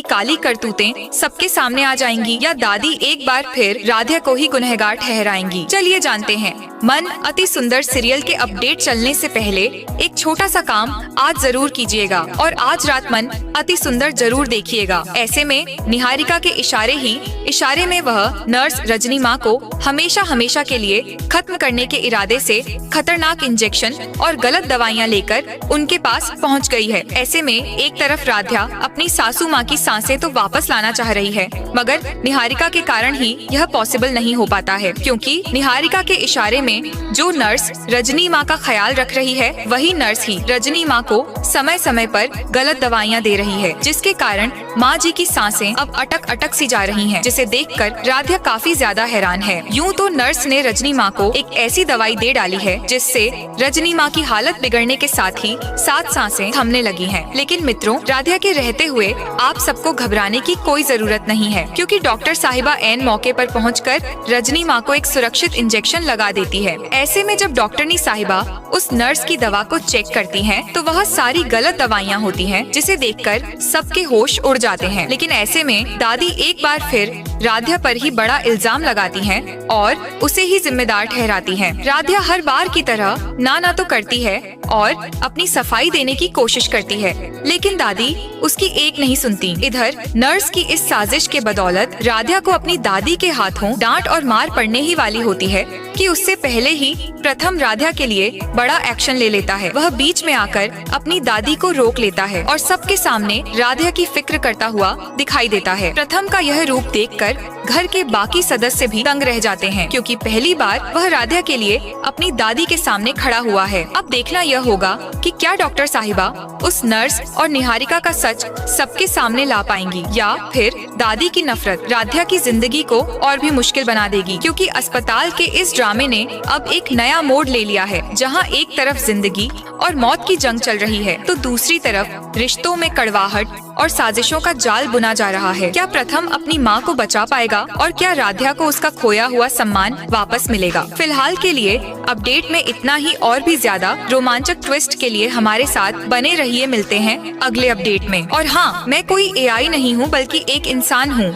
काली करतूतें सबके सामने आ जाएंगी या दादी एक बार फिर राधा को ही गुनहगार ठहराएंगी। चलिए जानते हैं। मन अति सुंदर सीरियल के अपडेट चलने से पहले एक छोटा सा काम आज जरूर कीजिएगा और आज रात मन अति सुंदर जरूर देखिएगा। ऐसे में निहारिका के इशारे में वह नर्स रजनी माँ को हमेशा हमेशा के लिए खत्म करने के इरादे से खतरनाक इंजेक्शन और गलत दवाइयाँ लेकर उनके पास पहुँच गई है। ऐसे में एक तरफ राधा अपनी सासू माँ की सांसें तो वापस लाना चाह रही है, मगर निहारिका के कारण ही यह पॉसिबल नहीं हो पाता है, क्योंकि निहारिका के इशारे में जो नर्स रजनी माँ का ख्याल रख रही है वही नर्स ही रजनी माँ को समय समय पर गलत दवाइयाँ दे रही है, जिसके कारण माँ जी की सांसें अब अटक सी जा रही हैं, जिसे देखकर राधा काफी ज्यादा हैरान है। यूँ तो नर्स ने रजनी माँ को एक ऐसी दवाई दे डाली है जिससे रजनी माँ की हालत बिगड़ने के साथ ही 7 सांसें थमने लगी हैं। लेकिन मित्रों, राधा के रहते हुए आप सबको घबराने की कोई जरूरत नहीं है, क्योंकि डॉक्टर साहिबा ऐन मौके पर पहुंचकर रजनी माँ को एक सुरक्षित इंजेक्शन लगा देती है। ऐसे में जब डॉक्टरनी साहिबा उस नर्स की दवा को चेक करती हैं, तो वह सारी गलत दवाइयाँ होती हैं, जिसे देखकर सबके होश उड़ जाते हैं। लेकिन ऐसे में दादी एक बार फिर राधा पर ही बड़ा इल्जाम लगाती हैं और उसे ही जिम्मेदार ठहराती हैं। राधा हर बार की तरह ना तो करती है और अपनी सफाई देने की कोशिश करती है, लेकिन दादी उसकी एक नहीं सुनती। इधर नर्स की इस साजिश के बदौलत राधा को अपनी दादी के हाथों डांट और मार पड़ने ही वाली होती है कि उससे पहले ही प्रथम राधा के लिए बड़ा एक्शन ले लेता है। वह बीच में आकर अपनी दादी को रोक लेता है और सबके सामने राधा की फिक्र करता हुआ दिखाई देता है। प्रथम का यह रूप देखकर घर के बाकी सदस्य भी दंग रह जाते हैं, क्योंकि पहली बार वह राधा के लिए अपनी दादी के सामने खड़ा हुआ है। अब देखना यह होगा कि क्या डॉक्टर साहिबा उस नर्स और निहारिका का सच सबके सामने ला पाएंगी, या फिर दादी की नफरत राधा की जिंदगी को और भी मुश्किल बना देगी। क्योंकि अस्पताल के इस ड्रामे ने अब एक नया मोड़ ले लिया है, जहां एक तरफ जिंदगी और मौत की जंग चल रही है, तो दूसरी तरफ रिश्तों में कड़वाहट और साजिशों का जाल बुना जा रहा है। क्या प्रथम अपनी माँ को बचा पाएगा और क्या राधा को उसका खोया हुआ सम्मान वापस मिलेगा? फिलहाल के लिए अपडेट में इतना ही। और भी ज्यादा रोमांचक ट्विस्ट के लिए हमारे साथ बने रहिए। मिलते हैं अगले अपडेट में। और हाँ, मैं कोई AI नहीं हूँ, बल्कि एक इंसान हूँ।